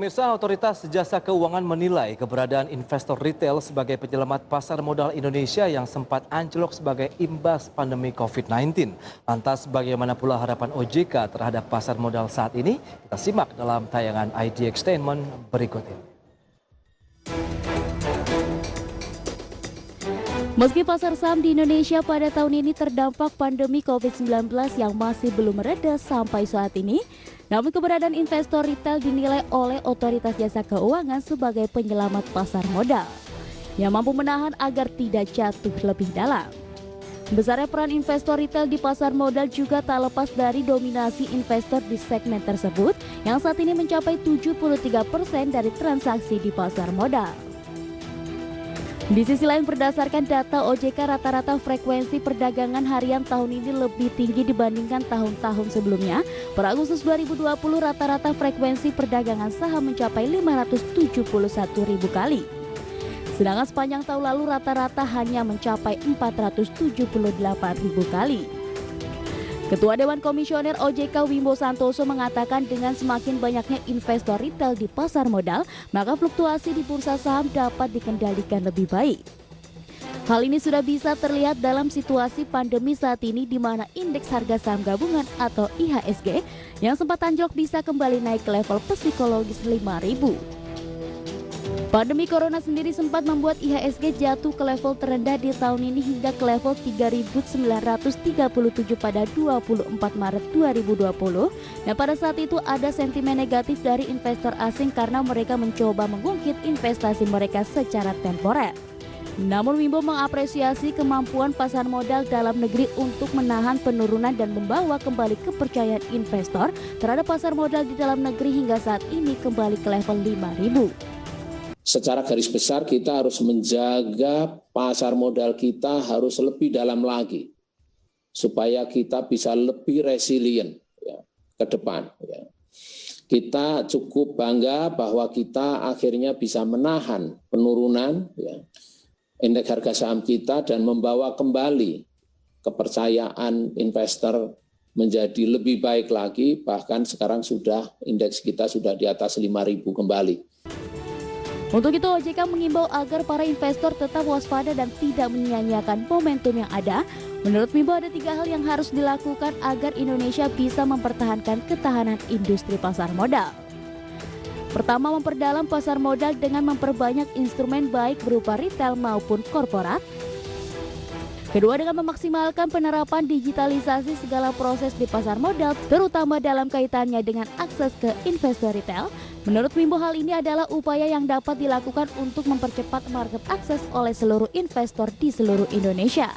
pemirsa, Otoritas Jasa Keuangan menilai keberadaan investor retail sebagai penyelamat pasar modal Indonesia yang sempat anjlok sebagai imbas pandemi COVID-19. Lantas bagaimana pula harapan OJK terhadap pasar modal saat ini? Kita simak dalam tayangan ID Extainment berikut ini. Meski pasar saham di Indonesia pada tahun ini terdampak pandemi COVID-19 yang masih belum mereda sampai saat ini, namun keberadaan investor retail dinilai oleh Otoritas Jasa Keuangan sebagai penyelamat pasar modal yang mampu menahan agar tidak jatuh lebih dalam. Besarnya peran investor retail di pasar modal juga tak lepas dari dominasi investor di segmen tersebut yang saat ini mencapai 73% dari transaksi di pasar modal. Di sisi lain, berdasarkan data OJK, rata-rata frekuensi perdagangan harian tahun ini lebih tinggi dibandingkan tahun-tahun sebelumnya. Per Agustus 2020, rata-rata frekuensi perdagangan saham mencapai 571.000 kali. Sedangkan sepanjang tahun lalu rata-rata hanya mencapai 478.000 kali. Ketua Dewan Komisioner OJK Wimbo Santoso mengatakan dengan semakin banyaknya investor retail di pasar modal, maka fluktuasi di bursa saham dapat dikendalikan lebih baik. Hal ini sudah bisa terlihat dalam situasi pandemi saat ini di mana indeks harga saham gabungan atau IHSG yang sempat anjlok bisa kembali naik ke level psikologis 5.000. Pandemi corona sendiri sempat membuat IHSG jatuh ke level terendah di tahun ini hingga ke level 3.937 pada 24 Maret 2020. Dan pada saat itu ada sentimen negatif dari investor asing karena mereka mencoba mengungkit investasi mereka secara temporer. Namun Wimbo mengapresiasi kemampuan pasar modal dalam negeri untuk menahan penurunan dan membawa kembali kepercayaan investor terhadap pasar modal di dalam negeri hingga saat ini kembali ke level 5.000. Secara garis besar kita harus menjaga pasar modal kita harus lebih dalam lagi supaya kita bisa lebih resilient ya, ke depan. Ya. Kita cukup bangga bahwa kita akhirnya bisa menahan penurunan ya, indeks harga saham kita dan membawa kembali kepercayaan investor menjadi lebih baik lagi, bahkan sekarang sudah indeks kita sudah di atas 5.000 kembali. Untuk itu OJK mengimbau agar para investor tetap waspada dan tidak menyia-nyiakan momentum yang ada. Menurut Wimbo ada 3 hal yang harus dilakukan agar Indonesia bisa mempertahankan ketahanan industri pasar modal. Pertama, memperdalam pasar modal dengan memperbanyak instrumen baik berupa retail maupun korporat. Kedua, dengan memaksimalkan penerapan digitalisasi segala proses di pasar modal, terutama dalam kaitannya dengan akses ke investor retail. Menurut Wimbo, hal ini adalah upaya yang dapat dilakukan untuk mempercepat market akses oleh seluruh investor di seluruh Indonesia.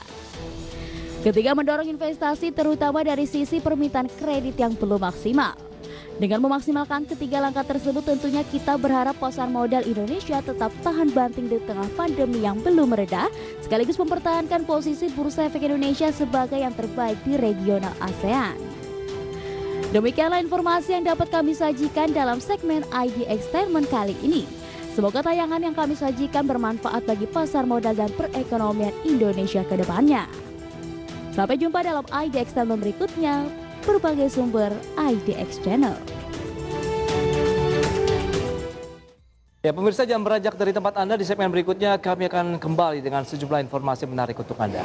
Ketiga, mendorong investasi terutama dari sisi permintaan kredit yang belum maksimal. Dengan memaksimalkan ketiga langkah tersebut, tentunya kita berharap pasar modal Indonesia tetap tahan banting di tengah pandemi yang belum mereda, sekaligus mempertahankan posisi Bursa Efek Indonesia sebagai yang terbaik di regional ASEAN. Demikianlah informasi yang dapat kami sajikan dalam segmen ID Extainment kali ini. Semoga tayangan yang kami sajikan bermanfaat bagi pasar modal dan perekonomian Indonesia ke depannya. Sampai jumpa dalam ID Extainment berikutnya, berbagai sumber IDX Channel. Ya pemirsa, jangan beranjak dari tempat Anda. Di segmen berikutnya kami akan kembali dengan sejumlah informasi menarik untuk Anda.